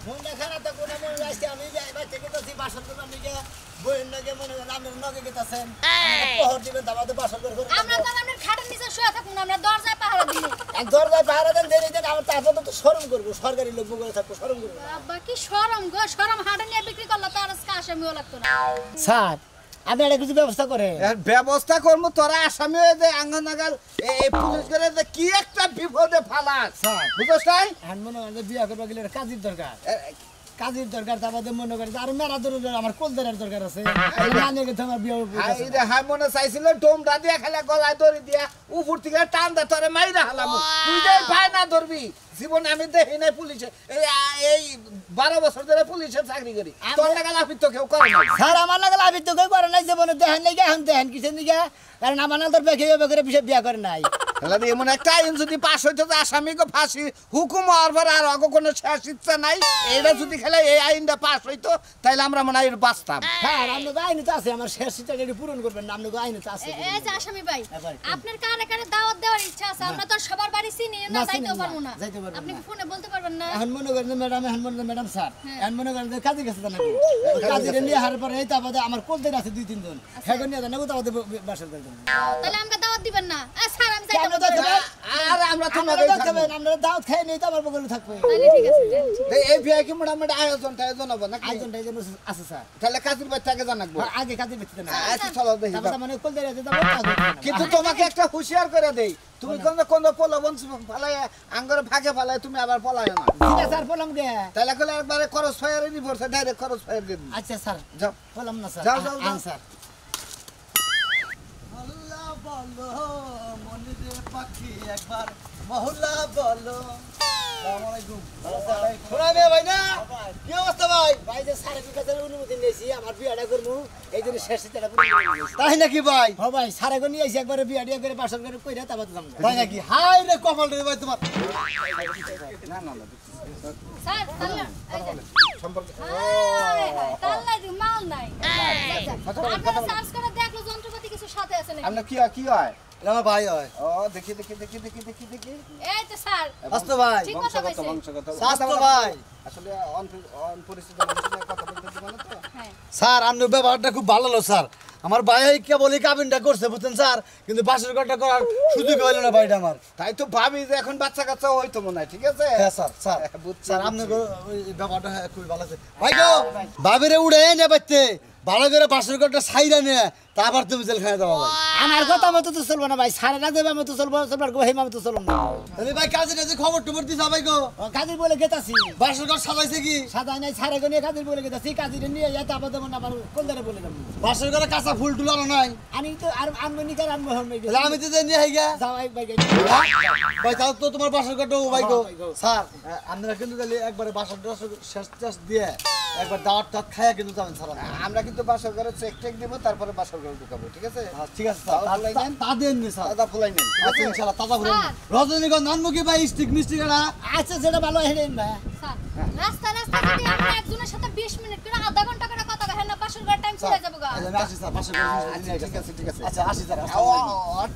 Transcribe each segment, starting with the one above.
মনটা খারাপ তো কোন মনে আসছে আমি যাইবার থেকে তো বাসন করব আমি যে বইন নগে মনে আপনার নগে গেতাছেন পহর দিবেন দাবাতে বাসন করে আমরা তো আপনার খাটের নিচে শুয়ে থাকুন আমরা দরজায় পাহারা দিব এক দরজায় পাহারা দেন দেরি দেন আমার তারপর তো শরম করব সরকারি লোক বলে থাকবো শরম করব আব্বা কি শরম গো শরম হাড়ে নিয়ে বিক্রি করলে তো আর আজকে আসামিও লাগতো না স্যার আপনি একটা কিছু ব্যবস্থা করেন ব্যবস্থা করব তোরা আসামি হয়ে যে আঙ্গনাগাল এই পুলিশ করে যে কি একটা বিপদে ফালাস বুঝছস তাই এখন মনে হয় যে বিয়া করবা গেলে কাজের দরকার কাজের দরকার তারপরে মনে করে আর মেলা দরকার আমার কোলদারের দরকার আছে জানে গেছে আমার বিয়া এই হাই মনে চাইছিল ডোমটা দিয়া খেলা গলায় দড়ি দিয়া উপর থেকে টান দা তোরে মাইরা হালাম তুই যে পায় না ধরবি জীবন আমি দেখি নাই পুলিশে এই 12 বছর ধরে পুলিশের চাকরি করি তোর লাগা লাফিত তো কেউ করে না স্যার আমার লাগা লাফিত তো কেউ করে নাই জীবনে দেখেন নাই এখন দেখেন কিসের দিকে কারণ আমার না তোর বেখে বেখে বিয়া করে নাই তাহলে এমন একটা আইন যদি পাস হইতো যে আসামিকে ফাঁসি হুকুম হওয়ার পর আর আগে কোনো শেষ ইচ্ছা নাই এইটা যদি খেলে এই আইনটা পাস হইতো তাহলে আমরা মনে হয় বাঁচতাম হ্যাঁ আপনাকে আইন তো আছে আমার শেষ ইচ্ছা যদি পূরণ করবেন না আপনাকে আইন তো আছে এই যে আসামি ভাই আপনার কানে কানে দাওয়াত দেওয়ার ইচ্ছা আছে আমরা তো সবার বাড়ি চিনি না যাইতে পারবো না আপনি ফোনে বলতে পারবেন না এখন মনে করেন ম্যাডাম এখন মনে করেন ম্যাডাম স্যার এখন মনে করেন যে কাজে গেছে নাকি কাজে নিয়ে হার পরে এই তাবাদে আমার কোলদের আছে 2-3 জন হেগো নিয়ে দেন তাবাদে বাসার দেন তাহলে আমরা দাওয়াত দিবেন না স্যার আমি যাইতে পারবো আর আমরা তো আপনারা খাবেন আপনারা দাওয়াত খাই নেই তো আমার বগলে থাকবে তাহলে ঠিক আছে এই ভিআই কি মোটামুটি আয়োজনটা হবে না আয়োজনটা যেন আছে স্যার তাহলে কাজের বাচ্চাকে জানাবো আগে কাজে বেঁচে না আচ্ছা চলো দেখি তাবাদে মানে কোলদের আছে তাবাদে কিন্তু তোমাকে একটা হুঁশিয়ার করে দেই তুমি কোন প্রলোভন ফালাই আঙ্গরে ভাগে ফালাই তুমি আবার পলায় না ঠিক আছে স্যার বললাম গে তাহলে কলে একবারে খরচ ফায়ারে রিপোর্ট ডাইরেক্ট খরচ ফায়ার দিয়ে দিই আচ্ছা স্যার যাও বললাম না স্যার যাও, যাও, যাও। স্যার মহল্লা বলো মনিরে পাখি একবার মহল্লা বলো আসসালামু আলাইকুম শোনা মে ভাই না কি অবস্থা ভাই ভাই যে স্যারের কাছে অনুমতি নিয়েছি আমার বিয়াটা করবো এই জন্য শেষ ইচ্ছাটা পূরণ করে নিয়েছি তাই নাকি ভাই হ্যাঁ ভাই স্যারে নিয়ে আইছি একবারে বিয়া টিয়া করে বাসর করে কইরা তারপর যাম তাই নাকি হাই রে কপাল রে ভাই তোমার না না না স্যার তাহলে এই যে সম্পর্ক তাহলে দি মাল নাই আপনারা সার্চ করে দেখলো যন্ত্রপাতি কিছু সাথে আছে নাকি আমরা কি হয় আমার ভাই হয় ও দেখি এই তো স্যার আস্তে ভাই ঠিক কথা কইছে বংশগত স্বাস্থ্য ভাই আসলে অনপরিচিত মানুষের কথা বলতে দিব না তো হ্যাঁ স্যার আপনার ব্যবহারটা খুব ভালো হলো স্যার আমার ভাই কেবলই কাবিনটা করছে বুঝছেন স্যার কিন্তু বাসের ঘরটা করার সুযোগ হইল না ভাইটা আমার তাই তো ভাবি যে এখন বাচ্চা কাচ্চা হইতো মনে হয় ঠিক আছে হ্যাঁ স্যার স্যার বুঝছি, স্যার আপনার ওই ব্যবহারটা খুবই ভালো আছে ভাই গো ভাবিরে উড়ে নে বাইতে ভালো করে বাসের ঘরটা সাইরা নে তারপর তুমি জেলখানায় যাওয়া ভাই আমার কথা মতো তো চলবো না ভাই স্যারে না দেবে মতো চলবো চলবার গো হেমা মতো চলবো না তাহলে ভাই কাজে কাজে খবর টবর দিছা ভাই গো কাজের বলে গেতাছি বাসের ঘর সাজাইছে কি সাদাই নাই স্যারে নিয়ে কাজের বলে গেতাছি কাজের নিয়ে যাই তারপর দেবো না কোলদারে বলে দেবো বাসের ঘরে কাঁচা ফুল টুলানো নাই আমি তো আর আনবো নি কার আনবো হন তাহলে আমি তো নিয়ে আই গা যাও ভাই ভাই তাহলে তো তোমার বাসর ঘরটা ভাই গো স্যার আপনারা কিন্তু তাহলে একবারে বাসর শেষ টেস দিয়ে একবার দাওয়াত টাত খায়া কিন্তু যাবেন স্যার আমরা কিন্তু বাসর ঘরে চেক দিব তারপরে বাসর ঘরে ঢুকাবো ঠিক আছে ঠিক আছে স্যার তা দেন নি স্যার দাদা ফুলাই নেন ঠিক আছে ইনশাআল্লাহ তাজা ফুল স্যার। রজনীগন্ধা নানমুখী ভাই স্টিক মিষ্টি গাড়া আচ্ছা সেটা ভালো হেরেন ভাই স্যার রাস্তা যদি আপনি একজনের সাথে 20 মিনিট করে আধা ঘন্টা করে কথা কহেন না বাসর ঘর টাইম চলে যাবো গা আমি আসি স্যার বাসর ঘর ঠিক আছে আচ্ছা আসি স্যার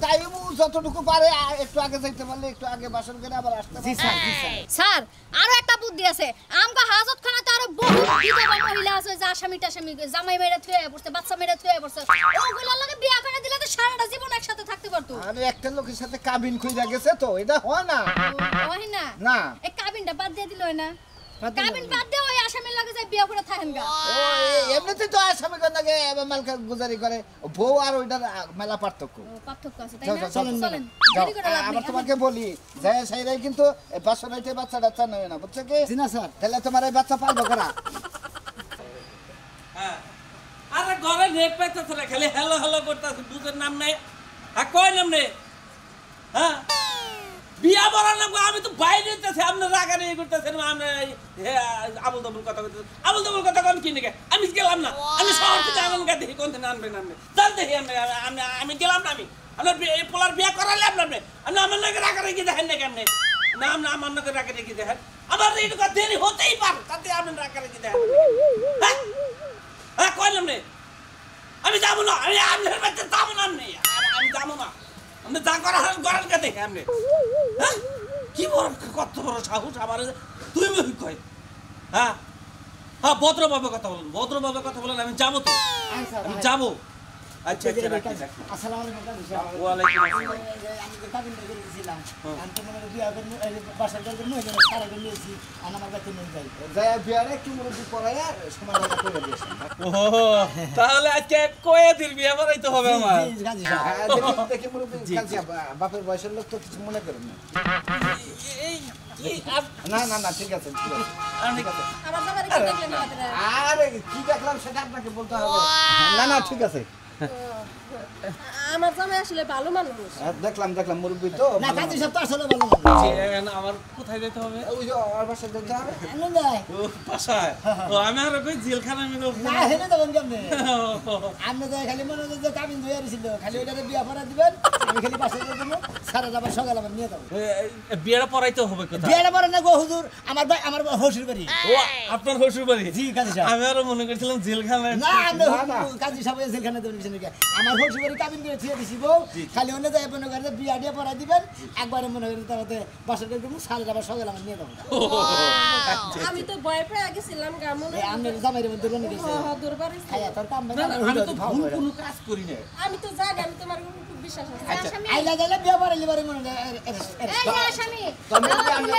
টাইম যতটুকু পারে একটু আগে যাইতে পারলে একটু আগে বাসর ঘরে আবার আসতে জি স্যার জি স্যার স্যার আরো একটা বুদ্ধি আছে আমগো হাজতখানাতে আরো বহু বিধবা মহিলা আছে যে আসামি টাসামি জামাই মেরে থুয়ে পড়ছে বাচ্চা মেরে থুয়ে পড়ছে ওগুলোর লগে বিয়া করে দিলে তো সারাটা জীবন একসাথে থাকতে পারতো আরে একটা লোকের সাথে কাবিন কইরা গেছে তো এটা হয় না ওই না না এই কাবিনটা বাদ দিয়ে দিল না কাবিন বাদ দিয়ে ওই আসামির লগে যাই বিয়া করে থাকেন গা ও এমনিতে তো আসামি কন্যাকে মালকা গুজারি করে বউ আর ওইটার মেলা পার্থক্য পার্থক্য আছে তাই যাও, না যাও, চলেন, চলেন যাও, দেরি করে লাভ আবার নেই। তোমাকে বলি যায় সাইরাই কিন্তু বাচ্চা নাইতে বাচ্চা টাচ্চা নেবে না বুঝছো কি জি না স্যার তাহলে তোমার এই বাচ্চা পালবো করা হ্যাঁ আরে ঘরে নেট পাইতেছে না খালি হ্যালো হ্যালো করতেছে বুঝের নাম নাই আর কয় নাম নেই হ্যাঁ বিয়া বলার নাম আমি তো বাইরে যেতেছি আপনার রাগারে ইয়ে করতেছেন আমরা আবুল তাবুল কথা কইতেছেন আবুল তাবুল কথা কোন কি নাকি আমি গেলাম না আমি শহর থেকে আনন্দ গা দেখি কোন দিন আনবেন আপনি জান দেখি আমি গেলাম না আমি আপনার এই পোলার বিয়া করালে আপনি আপনি আমার নাকি রাগারে কি দেখেন নাকি আপনি না না আমার নাকি রাগারে কি দেখেন আমার এইটুকু দেরি হতেই পারে তাতে আপনি রাগারে কি দেখেন হ্যাঁ হ্যাঁ কইলাম নে আমি যাবো না আমি আপনার বাচ্চা যাবো না আমি যাবো না আপনি যা করার করার কে দেখে আপনি হ্যাঁ কি বড় কত বড় সাহস আমার তুই মুই কই হ্যাঁ হ্যাঁ ভদ্রভাবে কথা বলেন ভদ্রভাবে কথা বলেন আমি যাবো তো আমি যাবো আচ্ছা আচ্ছা রাখি রাখি আসসালামু আলাইকুম কাজী সাহেব ওয়ালাইকুম আসসালাম আমি যে কাবিন করে দিয়েছিলাম আমি তো মানে বিয়া করে বাসার করে নিয়ে গেল সারা করে নিয়েছি আর আমার কাছে নিয়ে যাই যায় বিয়ারে কি মুরব্বি পড়ায়া সমাধান করে দিয়েছেন ও তাহলে আজকে কয়ে দিন বিয়ে বাড়াইতে হবে আমার জি কাজী সাহেব দেখি মুরব্বি কাছে বাপের বয়সের লোক তো কিছু মনে করেন না এই না না না ঠিক আছে ঠিক আছে ঠিক আছে আমার জামাই কি দেখলেন আপনারা আরে কি দেখলাম সেটা আপনাকে বলতে হবে না না ঠিক আছে আমার জামাই আসলে ভালো মানুষ দেখলাম দেখলাম মুরব্বি তো না কাজী সাহেব তো আসলে ভালো মানুষ আমার কোথায় যেতে হবে ওই যে ওর বাসায় যেতে হবে এমন যায় ও বাসায় ও আমি আর কই জেলখানা আমি না হেনে দেবেন কেমনে আপনি তো খালি মনে হচ্ছে যে কাবিন ধুয়ে আসছিল খালি ওইটাতে বিয়া পড়া দিবেন আমি খালি বাসায় যাবো সারা যাবার সকাল আমার নিয়ে যাবো বিয়েটা পড়াইতে হবে কোথায় বিয়াটা পড়া না গো হুজুর আমার ভাই আমার হসুর বাড়ি ও আপনার শ্বশুর বাড়ি জি কাজী সাহেব আমি আরো মনে করছিলাম জেলখানায় না আমি কাজী সাহেব জেলখানে দেবেন পিছনে আমার হসুর বাড়ি কাবিন করে থিয়ে দিছি বউ খালি অন্য যায় মনে করে বিয়া দিয়ে পড়া দিবেন একবারে মনে করেন তারপরে বাসায় দেবো সারা যাবার সকাল আমার নিয়ে যাবো আমি তো ভয় পেয়ে গেছিলাম গামনে আমি জামাই রেবেন দুর্বল গেছে দরবারে খাইয়া তোর কাম না, না, আমি তো ভুল কোনো কাজ করি না আমি তো জানি আমি তোমার খুব বিশ্বাস আছে আসামি আইলা যাইলে বিয়া পড়া লিবারে মনে হয় এই যে আসামি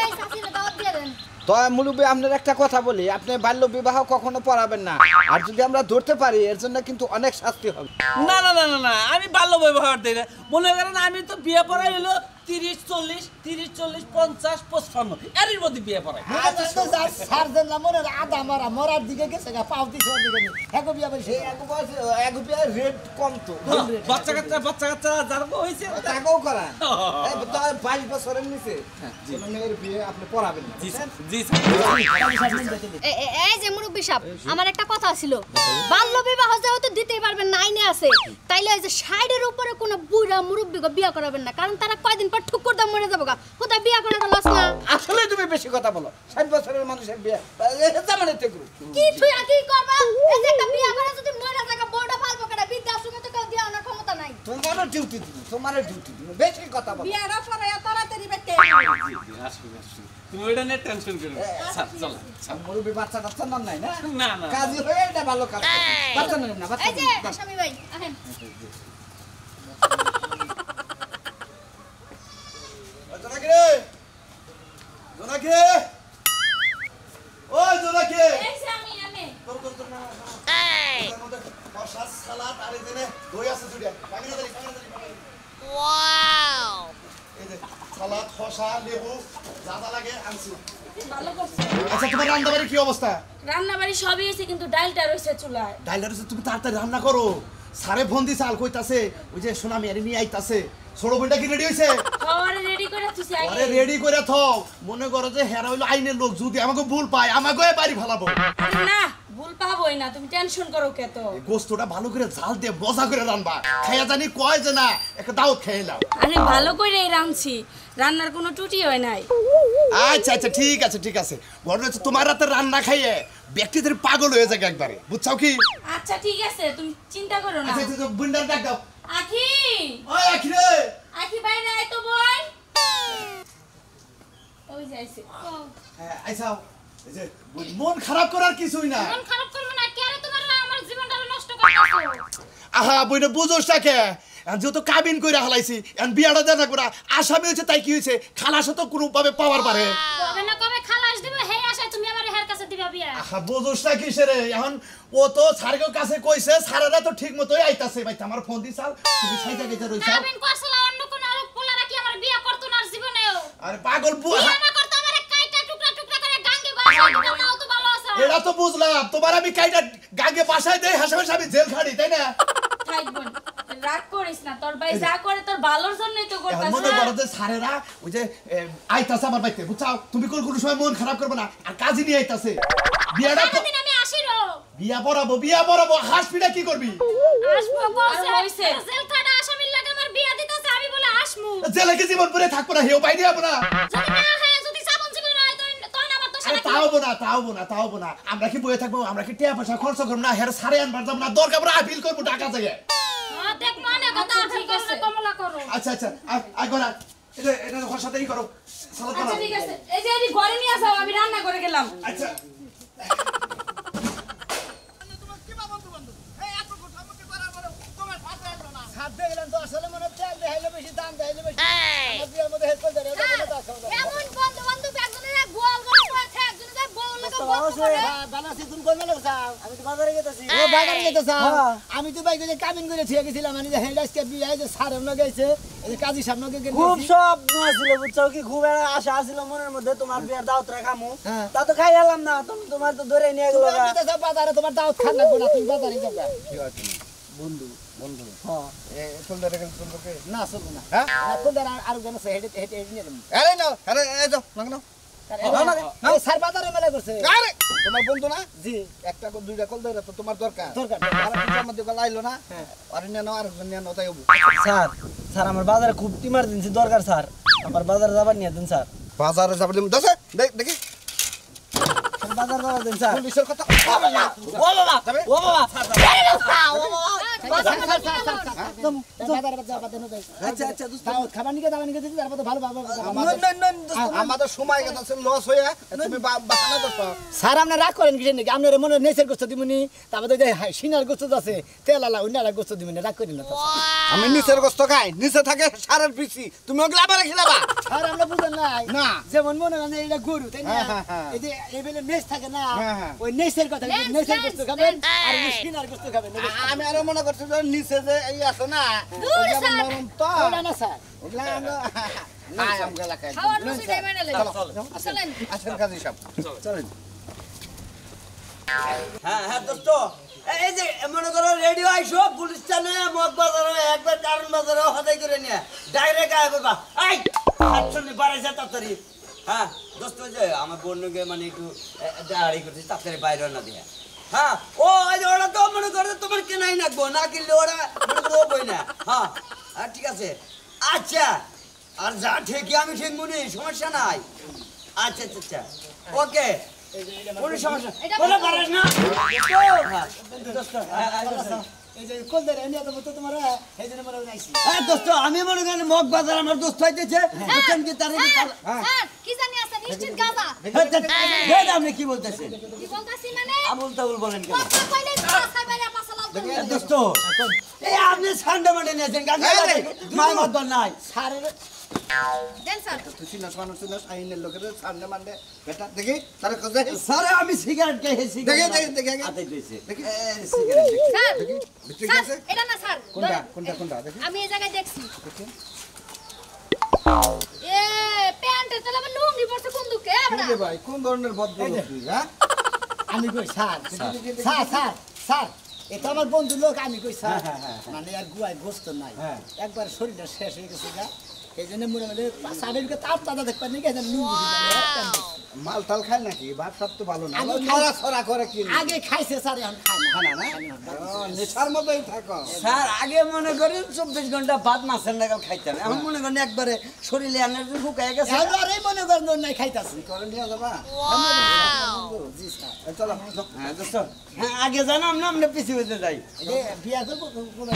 এই সাথে দাওয়াত দিয়ে দেন তো মুরব্বি আপনার একটা কথা বলি আপনি বাল্য বিবাহ কখনো পড়াবেন না আর যদি আমরা ধরতে পারি এর জন্য কিন্তু অনেক শাস্তি হবে না না না না না আমি বাল্য ব্যবহার দেই না মনে করেন আমি তো বিয়ে পড়াই হলো 30-40-30-40-50-55 এর মধ্যে বিয়ে পড়াই আচ্ছা তো যার সার্জন না মনে আদা মারা মরার দিকে গেছে গা পাও দিছে ওর দিকে হেকো বিয়া বলছে এক বিয়ে রেট কম তো বাচ্চা কাচ্চা যার হয়েছে তাকেও করান 22 বছরের নিচে কোনো মেয়ের বিয়ে আপনি পড়াবেন না জি স্যার এই যে মুরব্বি সাহেব আমার একটা কথা ছিল বাল্য বিবাহ যেহেতু দিতেই পারবেন না আইনে আছে তাইলে এই যে সাইডের উপরে কোনো বুড়া মুরব্বিকে বিয়া করাবেন না কারণ তারা কয়দিন পর ঠুকুর দাম মরে যাবো গা কোথায় বিয়া করাটা লস না আসলে তুমি বেশি কথা বলো 60 বছরের মানুষের বিয়ে জামানেতে গ্রুপ কি তুই কি করবা এই যে একটা বিয়া করে যদি মরে থাকা বড়টা ফালবো কেন বৃদ্ধাশ্রমে তো কেউ দিয়া আনার ক্ষমতা নাই তোমারও ডিউটি দিন তোমারও ডিউটি দিন বেশি কথা বলো বিয়ারা পরে তাড়াতাড়ি বেটে তুমি ওইটা নিয়ে টেনশন করো স্যার চলো মুরব্বি বাচ্চা টাচ্চা নাম নাই না না না কাজী হয়ে এটা ভালো কাজ বাচ্চা নেই না বাচ্চা এই যে নেই আসামি ভাই আহেন জোনাকি রে জোনাকি ওই জোনাকি এই যে আমি তোর না এর মধ্যে বর্ষা সালাদ আর এই দিনে দই আছে দুইটা পাগিনা দাঁড়ি ওয়াও এই যে সালাদ খসা লেবু যা যা লাগে আনছি ভালো করছে আচ্ছা তোমার রান্নাবাড়ির কি অবস্থা রান্না বাড়ি সবই হয়েছে কিন্তু ডালটা রয়েছে চুলায় ডাইলার তুমি তাড়াতাড়ি রান্না করো সারে ফোন দিছে আল কইতাছে ওই যে সোনামি আর নিয়ে আইতাছে ছোট বোনটা কি রেডি হইছে খাওয়ারে রেডি করে তুই আরে রেডি করে থাও মনে করো যে হেরা হইলো আইনের লোক যদি আমাকে ভুল পায় আমাকে বাড়ি ফেলাবো না ভুল পাবোই না তুমি টেনশন করো কে তো এই গোস্তটা ভালো করে ঝাল দিয়ে মজা করে রান্না খাইয়া জানি কয় যে না একটা দাওয়াত খেয়ে নাও আরে ভালো করেই রাঁধছি রান্নার কোনো ত্রুটি হয় নাই আচ্ছা আচ্ছা ঠিক আছে ঘটনা হচ্ছে তোমার রাতে রান্না খাইয়ে ব্যক্তিদের পাগল হয়ে যাবে একবারে বুঝছাও কি আচ্ছা ঠিক আছে তুমি চিন্তা করো না আচ্ছা আচ্ছা বুন্ডার ডাক দাও আখি ওই আখি রে আখি বাইরে আয় তো বোন ওই যাইছে হ্যাঁ আইসাও এই যে মন খারাপ করার কিছুই না মন খারাপ করবে না কেন তোমার আমার জীবনটা নষ্ট করতেছো আহা বইনে বুঝোস তাকে যেহেতু কাবিন করে হালাইছি এখন বিয়াটা দেনা করা আসামি হয়েছে তাই কি হয়েছে খালাসও তো কোনো ভাবে পাওয়ার পারে কবে না কবে খালাস দিব হে আশায় তুমি আমার হের কাছে দিবা বিয়া আহা বুঝোস না কিসে রে এখন ও তো স্যারের কাছে কইছে স্যারেরা তো ঠিক মতোই আইতাছে ভাই আমার ফোন দিছাল তুমি সাইজা গেছে রইছ কাবিন করছলা অন্য কোন আরো পোলারা কি আমার বিয়া করতো না আর জীবনেও আরে পাগল বিয়া না করতে আমার কাইটা টুকরা টুকরা করে গাঙ্গে বাসায় দিবা তাও তো ভালো আছে এটা তো বুঝলাম তোমার আমি কাইটা গাঙ্গে বাসায় দেই হাসাহাসি আমি জেল খাড়ি তাই না থাক বোন রাগ করিস না তোর ভাই যা করে তোর ভালোর জন্যই তো এখন মনে করতাছ করো যে স্যারেরা ওই যে আইতাছে আমার বাড়িতে বুঝছাও তুমি কোনো সময় মন খারাপ করবে না আর কাজী নিয়ে আইতাছে বিয়াটা সারাদিন আমি আসিরো বিয়া পড়াবো হাসপিটা কি করবি আসবো কইছে আর হইছে। জেল খাটা আসামির লাগে আমার বিয়া দিতেছে আমি বলে আসমু জেলে কি জীবন পরে থাকবো না হেও বাইরে যাবো না যদি না হয় যদি সাবন জীবন হয় তখন আমার তো আরে সারা তাও না আমরা কি বয়ে থাকবো আমরা কি টাকা পয়সা খরচ করবো না হের সারে আনবার যাবো না দরকার পড়ে আপিল করবো টাকা থেকে দেখ মানে কথা ঠিক ঠিক আছে। আছে কমলা করো আচ্ছা আচ্ছা আগে না এটা ওর সাথেই করো সালাদ আচ্ছা বানাও ঠিক আছে এই যে এটি ঘরে নিয়ে আসো আমি রান্না করে গেলাম আচ্ছা হাত দিয়ে গেলেন তো আসলে মনে হচ্ছে দেখাইলে বেশি দাম দেখাইলে বেশি আমার বিয়ের মধ্যে হেল্প করে দেয় ওটা কোনো দাম খাবো না। এমন বন্ধু বান্ধব একজনের গোল করে পড়েছে একজনের বউ লাগে গল্প করে হ্যাঁ, বানাসি তুমি কোন মেলে চাও? আমি তো বাজারে যেতেছি। ও বাজারে যেতে চাও? আমি তো বাইকে যে কামিন করে ছিয়ে গেছিলাম আমি যে হেডাসকে বিয়ে যে সারের লগে গেছে এই যে কাজী সামনে গেছে খুব স্বপ্ন আছিল বুঝছো কি খুব একটা আশা আছিল মনের মধ্যে তোমার বিয়ের দাওয়াত রাখামু হ্যাঁ। তা তো খাই এলাম না তুমি তোমার তো ধরে নিয়ে গেল তুমি যেতে চাও বাজারে তোমার দাওয়াত খান লাগবে না তুমি বাজারে যাবে বন্ধু হ্যাঁ এ ফুলদারে গেল সম্পর্কে না চলবে না হ্যাঁ না তো আর জন আছে হেডে হেডে নিয়ে দেবো আরে না আরে এই যাও না এই স্যার বাজারে মেলা করছে আরে তোমার বন্ধু না জি একটা করে দুইটা কল ধরে তো তোমার দরকার দরকার আর পিছার মধ্যে কল আইলো না আর নিয়ে নাও আরেকজন নিয়ে নাও তাই হবো স্যার স্যার আমার বাজারে খুব ইমার্জেন্সি দরকার স্যার আমার বাজারে যাবার নিয়ে দেন স্যার বাজারে যাবে দশে দেখি বাজার যাবার দেন স্যার পুলিশের কথা ও বাবা যাবে ও বাবা আচ্ছা আচ্ছা খাবার নিকে দাবার নিকে দিতে তারপর তো ভালো ভালো আমাদের সময় গেছে লস হয়ে তুমি বাহানা করছো স্যার আপনি রাগ করেন কিসের নাকি আপনার মনে নেচের গোস্ত দিবনি তারপরে যে সিনার গোস্ত আছে তেল আলা অন্য আলা গোস্ত দিবনি রাগ করেন না তো আমি নিচের গোস্ত খাই নিচে থাকে সারের পিসি তুমি ওগুলো আবার খিলাবা স্যার আমরা বুঝেন নাই না। যেমন মনে করেন এটা গরু তাই না হ্যাঁ, হ্যাঁ, হ্যাঁ। এই যে এবেলে নেচ থাকে না হ্যাঁ, হ্যাঁ। ওই নেচের কথা নেচের গোস্ত খাবেন আর সিনার গোস্ত খাবেন আমি আরো মনে করছি যে নিচে যে এই আছে না দূর ওগুলো স্যার। নরম তো ওটা না স্যার ওগুলো আমরা খাই আমগুলা খাই খাওয়ার রুচিটাই মেনে লই চলেন আসেন কাজী সাহেব চলেন হ্যাঁ হ্যাঁ দোস্ত এই যে মনে করো রেডিও আইসো পুলিশ স্টেশনে মগ বাজারে একবার কারণ বাজারে হদাই করে নিয়ে ডাইরেক্ট আয় করবা আই আটচল্লিশ বাড়াইছে তাড়াতাড়ি হ্যাঁ দোস্ত ওই যে আমার বন্ধুকে মানে একটু দাঁড়ি করছে তাড়াতাড়ি বাইরে না দিয়ে হ্যাঁ ও এই যে ওরা তো মনে করে তোমার কেনাই নাকবো না কিনলে ওরা মনে করো ও বই না হ্যাঁ হ্যাঁ ঠিক আছে আচ্ছা আর যা ঠিকই আমি ঠিক মনে সমস্যা নাই আচ্ছা আচ্ছা আচ্ছা ওকে কোনো সমস্যা কোনো পারিস না হ্যাঁ দোস্ত এই যে কোন দেরে এনে তো তোমার এই জন্য মনে নাইছি দোস্ত আমি মনে করি মগ বাজার আমার দোস্ত হইতেছে বুঝছেন কি তার স্যার কি জানি আছে নিশ্চিত গাজা আপনি কি বলতেছেন কি বলতাছি মানে আবুল তাবুল বলেন কেন কথা কইলে পাছাই বাইরে পাছা লাল দোস্ত এই আপনি সান্ডা মাঠে নিয়েছেন গান মাই মদন নাই স্যারের দেন স্যার তুই চিনাস মানুষ চিনাস আইনের লোকের সামনে মানলে বেটা দেখি তার কাছে স্যার আমি সিগারেট খেয়েছি দেখি দেখি দেখি আগে হাতে দিয়েছে দেখি সিগারেট স্যার দেখি ভিতরে স্যার গেছে এটা না স্যার কোনটা কোনটা কোনটা দেখি আমি এই জায়গায় দেখছি এ প্যান্টের তলে আমার লুঙ্গি পড়ছে কোন দুকে আমরা রে ভাই কোন ধরনের ভদ্রলোক তুই হ্যাঁ আমি কই স্যার স্যার স্যার স্যার এটা আমার বন্ধু লোক আমি কই স্যার মানে আর গুয়ায় গোস্ত নাই একবার শরীরটা শেষ হয়ে গেছে গা এই জন্য মনে মনে সাড়েকে তাপ তাজা দেখবেন নাকি এটা মাল টাল খায় নাকি ভাত সাত তো ভালো না আগে নড়া ছড়া করে কি আগে খাইছে স্যার এখন খায় না নেশার মতোই থাকো স্যার আগে মনে করেন 24 ঘন্টা ভাত মাছের নাগাল খাইতাম এখন মনে করেন একবারে শরীরে এনার্জি শুকায় গেছে এবার এই মনে করেন নাই খাইতাছি করে নিয়ে যাবা জি স্যার চলো হ্যাঁ দোস্ত হ্যাঁ আগে জানাম না আমরা পিছিয়ে হইতে যাই এই যে বিয়া করবো কোনো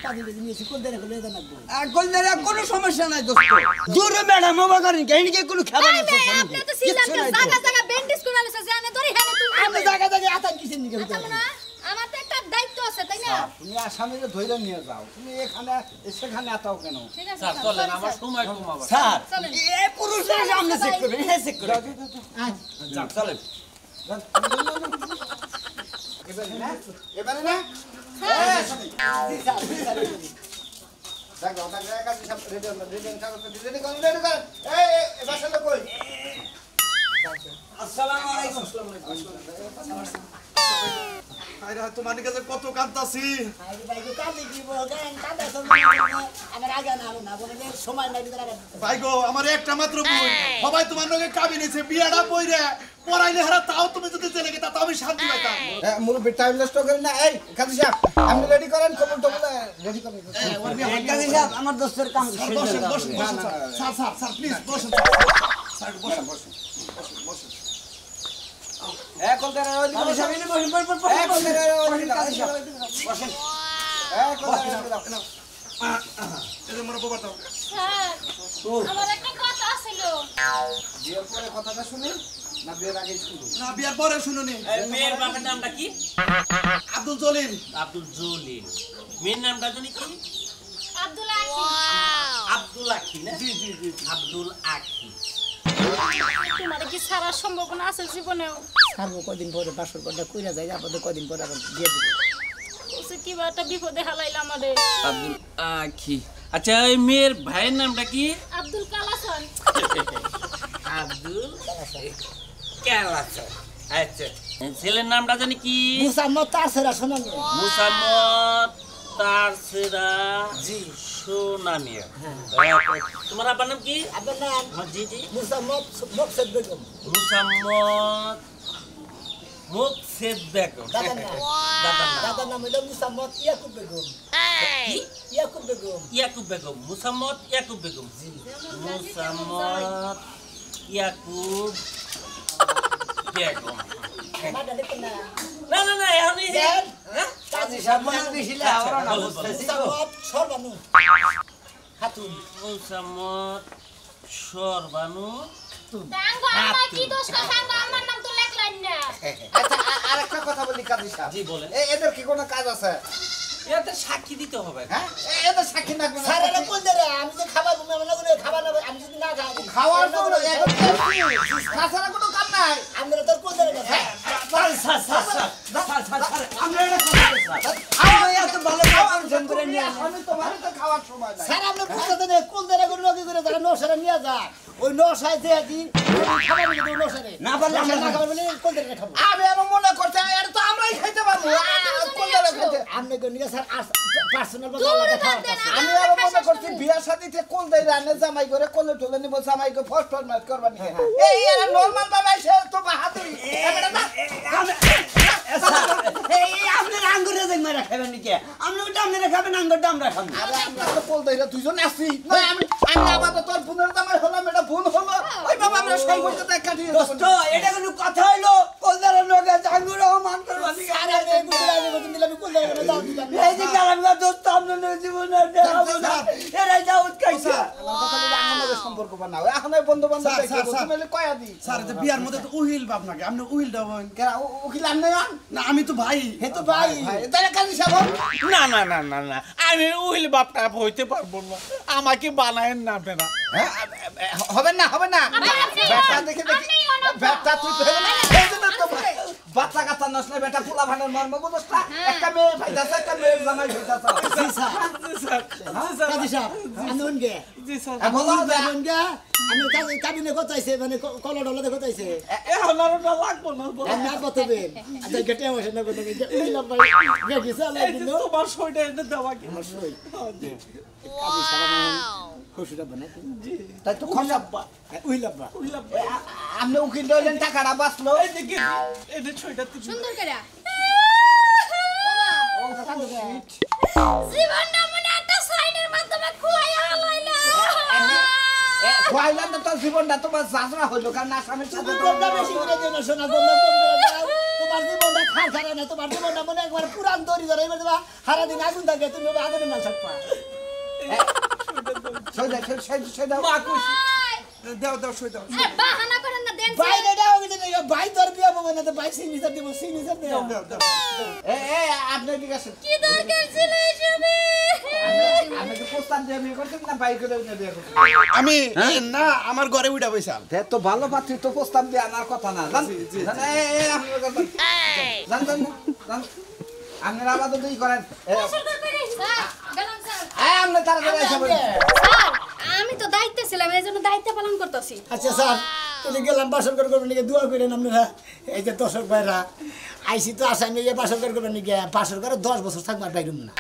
কাজে নিয়েছি কোন দেরে হলে এটা নাকবো কলদারে কোনো সমস্যা নাই দোস্ত দূর ম্যাডাম ওবা করেন কাহিনী কি কোনো খাবার এই আছে মেয়ে, আপনি তো সিলামকে জায়গা জায়গা ব্যান্ডেজ করে আলছে জানে ধরে হেলে তুমি আমি জায়গা জায়গায় আতান কিসের নিকে আচ্ছা মনে হয়, আমার তো একটা দায়িত্ব আছে তাই না তুমি আসামিকে ধরে নিয়ে যাও তুমি এখানে সেখানে আতাও কেন ঠিক আছে স্যার স্যার, চলেন sorry, আমার স্যার। সময় কম আবার স্যার চলেন। এই পুরুষের সামনে চেক করবেন হ্যাঁ চেক করবেন যান চলেন এবারে না জি স্যার জি স্যার দেখো দেখো কাজী সব রেডি রেডি করুন রেডি কর এই এবার সাথে কই আসসালামু আলাইকুম আরে তোমার কাছে কত কাঁদতাছি আরে ভাই গো কালি কি বলেন কাদা তো আমার আগে না না বলে সময় নাই দিতে আবার ভাই গো আমার একটা মাত্র বোন সবাই তোমার লগে কাবি নিছে বিয়াটা পইরা পড়াইলে হারা তাও তুমি যদি চলে গেতা তাও আমি শান্তি পাইতাম মুরব্বি টাইম নষ্ট করেন না এই কাজী সাহেব আপনি রেডি করেন কবুল টবুল রেডি করেন কাজী সাহেব আমার দোস্তের কাম শেষ হয়ে বসেন যাবে। বসেন বসেন স্যার স্যার স্যার প্লিজ বসেন স্যার বসেন বসেন এক কলদারে ওই কাজী সাহেব এনে বসেন বসেন বসেন এক কলদারে ওই কাজী সাহেব বসেন এক কলদারে এই যে মোর বাবা তো স্যার আমার একটা কথা ছিল। বিয়ের পরে কথাটা শুনি না বিয়ের আগে শুনি? না বিয়ার পরে শুনুনি এই মেয়ের বাবার নামটা কি? আব্দুল জলিল আব্দুল জলিল। মেয়ের নামটা জানি কি? আব্দুল আকি। আব্দুল আখি না? জি জি জি আব্দুল আখি। তোমার কি ছাড়ার সম্ভাবনা আছে জীবনেও? ছাড়বো কদিন পরে বাসর ঘরটা কইরা যায় আপনাদের কদিন পরে আবার দিয়ে দেবো। বলছে কি বা একটা বিপদে হালাইলা আমারে। আব্দুল আখি। আচ্ছা ওই মেয়ের ভাইয়ের নামটা কি? আব্দুল কালাসান। আব্দুল কালাসান। আচ্ছা ছেলের নামটা জানি কি? মুসাম্মদ তাসেরা শোনা নিয়ে মুসাম্মদ তারসেরা জি সোনামিয়া। তোমার আব্বার নাম কি? আপনার নাম হ্যাঁ, জি জি মুসাম্মদ মকসেদ বেগম। মুসাম্মদ মুকসেদ বেগম। দাদার নাম দাদার নাম দাদার নাম হলো মুসাম্মদ ইয়াকুব বেগম। কি? ইয়াকুব বেগম। ইয়াকুব বেগম। মুসাম্মদ ইয়াকুব বেগম। মুসাম্মদ ইয়াকুব বেগম। মাটা দেখেন না না না না এখনই দেন। হ্যাঁ? কাজী সাহেব মনে দিছিলে আমরা না বলো, বলো। বুঝতেছি তো। মুসাম্মদ সর্বানু খাতুন। মুসাম্মদ সরবানু। দাঙ্গো আমার কি দোষ না দাঙ্গো আমার নাম তো লেখলেন না। আচ্ছা আরেকটা কথা বলি কাজী সাহেব। জি বলেন। এদের কি কোনো কাজ আছে? এতে সাক্ষী দিতে হবে। হ্যাঁ এদের সাক্ষী না কোনো স্যার এটা কোন দেরে আমি যে খাবার মনে করে খাবার না আমি যদি না খাই খাওয়ার জন্য এদের তাছাড়া কোনো কাম নাই। আমরা তোর কোন দেরে কথা আমরা এটা কথা বলছি। আমরা এত ভালো কাপড় জেন করে নিয়ে আসি। আমি তোমার তো খাওয়ার সময় নাই। স্যার আমরা বুঝতে দেন কোন দেরে করে নদী করে যারা নশারে নিয়ে যায় ওই নশায় যে দিন খাবার নিয়ে দেব নশারে না পারলে আমরা না খাবার বলে কোন দেরে খাবো আমি আরো মনে করছি এটা তো আমরাই খাইতে পারবো। কোন জায়গায় খাইতে? আপনি কোন নিয়ে স্যার পার্সোনাল কথা দূর আলাদা বাদ খাওয়ার দেন, আছে। আমি আরো মনে করছি বিয়ার সাথীতে কোন দেই রান্না জামাই করে কোলে টোলে নিব জামাই করে ফার্স্ট ফরমাইট করবা নি। এই এরা নরমাল বাবাই সে তো বাহাদুরি। এটা না এই আপনারা আঙ্গুরে যাই মারা খাবেন নাকি? আমরা ওটা আপনারা খাবেন, আঙ্গুরটা আমরা খাবো। আরে আমরা তো কোল দেইরা দুইজন আছি। না আমি আপাতত তোর বোনের জামাই হলাম এটা ভুল হলো। ওই বাবা আমরা সব করতে তাই কাটিয়ে দেব। দোস্ত, এটা কোনো কথা হইলো? কলদারের লোকে আঙ্গুর মান করবা নাকি? স্যার আমি এই বুঝতে আমি বলতে দিলাম কোন দেরে করে দাও দিলাম এই যে কালামগা দোস্ত আপনাদের জীবনে দেখাবো না। এরাই যাউত খাইছে। আমার কথা হলো আমাদের সম্পর্ক বানাও। এখন এই বন্ধু বান্ধব স্যার, দেখে স্যার, স্যার। তুমি কয়া দি। স্যার এটা বিয়ার মধ্যে তো উহিল বাপ নাকি আপনি উহিল দেবেন কেন উকিল আননে আন? না আমি তো ভাই হে তো ভাই ভাই তাহলে কাজী সাহেব না না না না না আমি উইল বাপটা হইতে পারবো না। আমাকে বানায়েন না আপনারা। হ্যাঁ, হবে না হবে না ব্যাটা দেখে দেখি ব্যাটা তুই তো হবে না এই জন্য তো বাচ্চা কাচ্চা নষ্ট না বেটা পোলা ভানের মর্ম বুঝছ না একটা মেয়ে ভাইতাছে একটা মেয়ে জামাই ভাইতাছে জি স্যার কাজী সাহেব আনুন গে জি স্যার। বলো যাবেন গে আমি কাজী কাবিনে কোথাইছে মানে কলা ডলাতে কোথাইছে এখন আর ওটা লাগবো না। আমি আর বতবেন আচ্ছা গেটে বসে না কোন উইলাম ভাই গেছি চালাই এই যে দিল তোমার সইটা এনে দেওয়া কি? আমার সই কাজী সাহেব খুশিটা বানাই তাই তো খোঁজা উইলাম আপনি উকিল হইলেন টাকাটা বাঁচলো এই যে কি এনে সইটা তুমি সুন্দর করে জীবনটা মনে একটা সাইনের মাধ্যমে খুয়াইয়া হালাইলা। খোয়াইলাম তো তোর জীবনটা তোমার যাত্রা হইলো কারণ আসামের সাথে তো তোমরা বেশি করে দিও না সোনা তোমরা কম করে দাও তোমার জীবনটা খার খারা না তোমার জীবনটা মনে একবার পুরান দড়ি ধরে এবার তোমার সারা দিন আগুন থাকে তুমি আগুনের মাল থাকবা সেটা মা কইছি দেও দেও সই দাও আরে বাহানা করেন না দেন ভাই দাও কিন্তু ভাই তোর বিয়ে হবে না তো ভাই সিগনেচার দিব সিগনেচার দেও দেও দেও আপনি ঠিক আছে কি দরকার ছিল এসবে? আপনি কি প্রস্তাব দিয়ে বিয়ে করছেন না বাইক করে বিয়ে করছেন আমি না আমার ঘরে উঠা বইছাল তো ভালো পাত্রী তো প্রস্তাব দিয়ে আনার কথা না আপনার আবার তো ই করেন সরকার করে স্যার গেলাম স্যার। আপনি তাড়াতাড়ি এসে বলেন স্যার আমি তো দায়িত্বে ছিলাম এই জন্য দায়িত্ব পালন করতেছি। আচ্ছা স্যার তুমি গেলাম বাসর করবেন নাকি দোয়া করেন আপনারা এই যে দর্শক ভাইরা আইসি তো আসামি বাসর করবেন নাকি বাসর করে 10 বছর থাকবার পাইরুম না